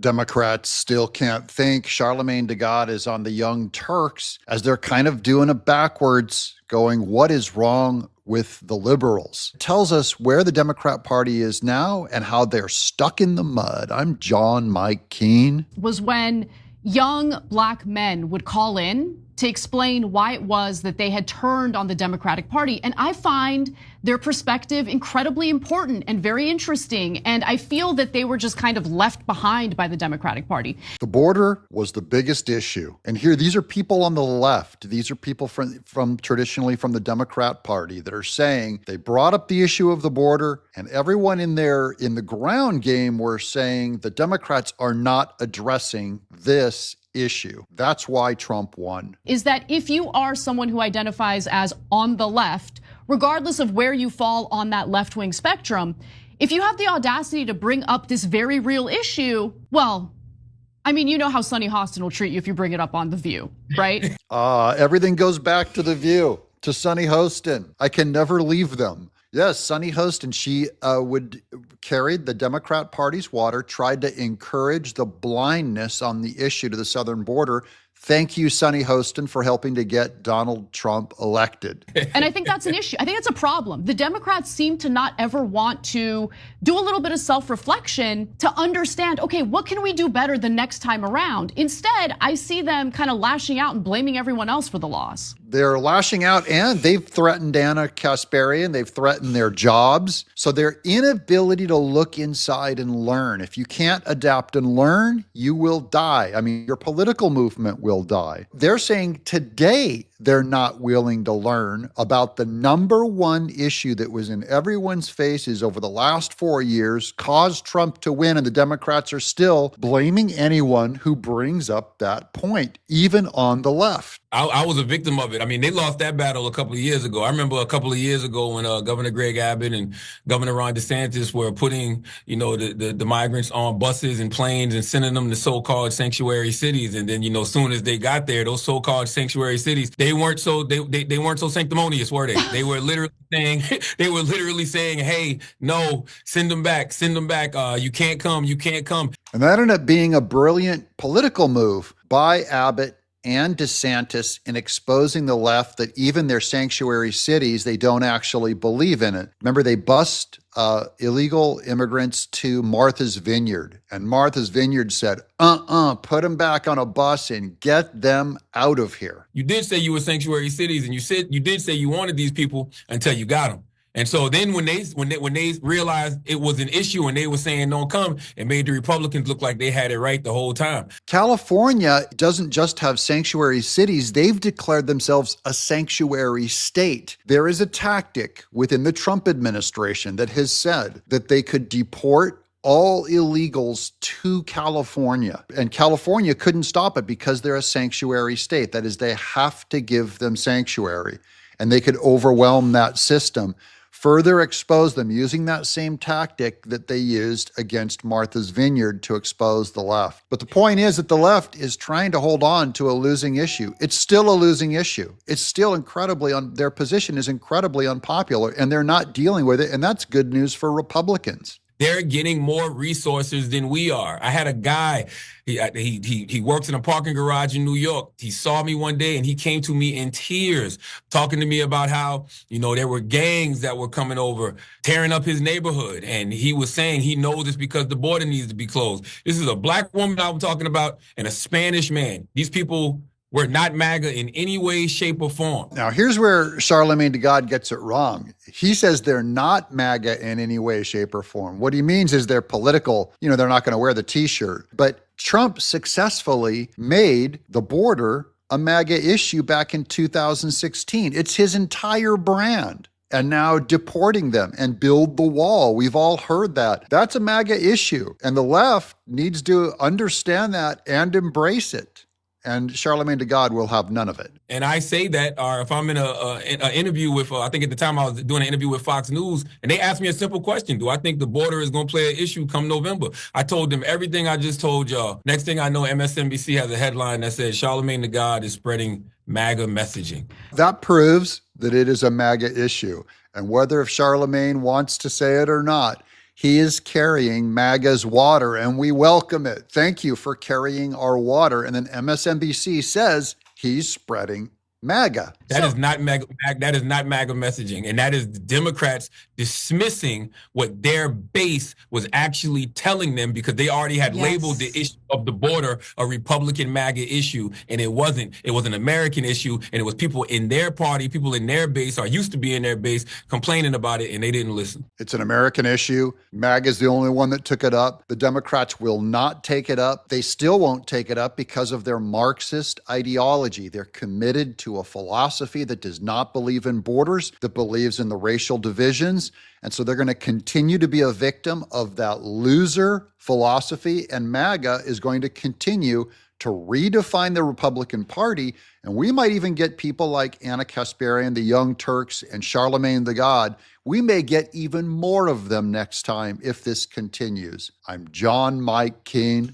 Democrats still can't think. Charlamagne de God is on the Young Turks as they're kind of doing it backwards, going, what is wrong with the liberals? It tells us where the Democrat Party is now and how they're stuck in the mud. I'm John Mike Keene. Was when young Black men would call in to explain why it was that they had turned on the Democratic Party. And I find their perspective incredibly important and very interesting. And I feel that they were just kind of left behind by the Democratic Party. The border was the biggest issue. And here, these are people on the left. These are people from traditionally from the Democrat Party that are saying they brought up the issue of the border, and everyone in the ground game were saying the Democrats are not addressing this issue. That's why Trump won. Is that if you are someone who identifies as on the left, regardless of where you fall on that left-wing spectrum, if you have the audacity to bring up this very real issue, well, I mean, you know how Sunny Hostin will treat you if you bring it up on The View, right? Everything goes back to The View, to Sunny Hostin. I can never leave them. Yes, Sunny Hostin, she would carry the Democrat Party's water, tried to encourage the blindness on the issue to the southern border. Thank you, Sunny Hostin, for helping to get Donald Trump elected. And I think that's an issue. I think that's a problem. The Democrats seem to not ever want to do a little bit of self-reflection to understand, okay, what can we do better the next time around? Instead, I see them kind of lashing out and blaming everyone else for the loss. They're lashing out, and they've threatened Anna Kasparian. They've threatened their jobs. So their inability to look inside and learn. If you can't adapt and learn, you will die. I mean, your political movement will die. They're saying today they're not willing to learn about the number one issue that was in everyone's faces over the last 4 years, caused Trump to win, and the Democrats are still blaming anyone who brings up that point, even on the left. I was a victim of it. I mean, they lost that battle a couple of years ago. I remember a couple of years ago when Governor Greg Abbott and Governor Ron DeSantis were putting, the migrants on buses and planes and sending them to so-called sanctuary cities. And then, as soon as they got there, those so-called sanctuary cities, they weren't so sanctimonious, were they? They were literally saying, hey, no, send them back. You can't come. And that ended up being a brilliant political move by Abbott and DeSantis in exposing the left that even their sanctuary cities, they don't actually believe in it. Remember, they bust illegal immigrants to Martha's Vineyard, and Martha's Vineyard said, put them back on a bus and get them out of here. You did say you were sanctuary cities, and you did say you wanted these people until you got them. And so then when they realized it was an issue and they were saying don't come, it made the Republicans look like they had it right the whole time. California doesn't just have sanctuary cities. They've declared themselves a sanctuary state. There is a tactic within the Trump administration that has said that they could deport all illegals to California. And California couldn't stop it because they're a sanctuary state. That is, they have to give them sanctuary. And they could overwhelm that system, further expose them using that same tactic that they used against Martha's Vineyard to expose the left. But the point is that the left is trying to hold on to a losing issue. It's still a losing issue. It's still their position is incredibly unpopular, and they're not dealing with it. And that's good news for Republicans. They're getting more resources than we are. I had a guy, he works in a parking garage in New York. He saw me one day and he came to me in tears, talking to me about how, there were gangs that were coming over, tearing up his neighborhood. And he was saying he knows this because the border needs to be closed. This is a Black woman I'm talking about and a Spanish man. These people were not MAGA in any way, shape, or form. Now, here's where Charlamagne de God gets it wrong. He says they're not MAGA in any way, shape, or form. What he means is they're political, they're not going to wear the T-shirt. But Trump successfully made the border a MAGA issue back in 2016. It's his entire brand. And now deporting them and build the wall. We've all heard that. That's a MAGA issue. And the left needs to understand that and embrace it. And Charlamagne de God will have none of it. And I say that, or if I'm in an interview with, I think at the time I was doing an interview with Fox News, and they asked me a simple question: do I think the border is going to play an issue come November? I told them everything I just told y'all. Next thing I know, MSNBC has a headline that says Charlamagne de God is spreading MAGA messaging. That proves that it is a MAGA issue. And whether if Charlamagne wants to say it or not, He is carrying MAGA's water, and we welcome it. Thank you for carrying our water. And then MSNBC says he's spreading MAGA. That is not MAGA. That is not MAGA messaging, and that is the Democrats dismissing what their base was actually telling them, because they already had labeled the issue of the border a Republican MAGA issue, and it wasn't. It was an American issue, and it was people in their party, people in their base, or used to be in their base, complaining about it, and they didn't listen. It's an American issue. MAGA is the only one that took it up. The Democrats will not take it up. They still won't take it up because of their Marxist ideology. They're committed to a philosophy that does not believe in borders, that believes in the racial divisions. And so they're going to continue to be a victim of that loser philosophy. And MAGA is going to continue to redefine the Republican Party. And we might even get people like Anna Kasparian, the Young Turks, and Charlamagne the God. We may get even more of them next time if this continues. I'm John Mike Keene.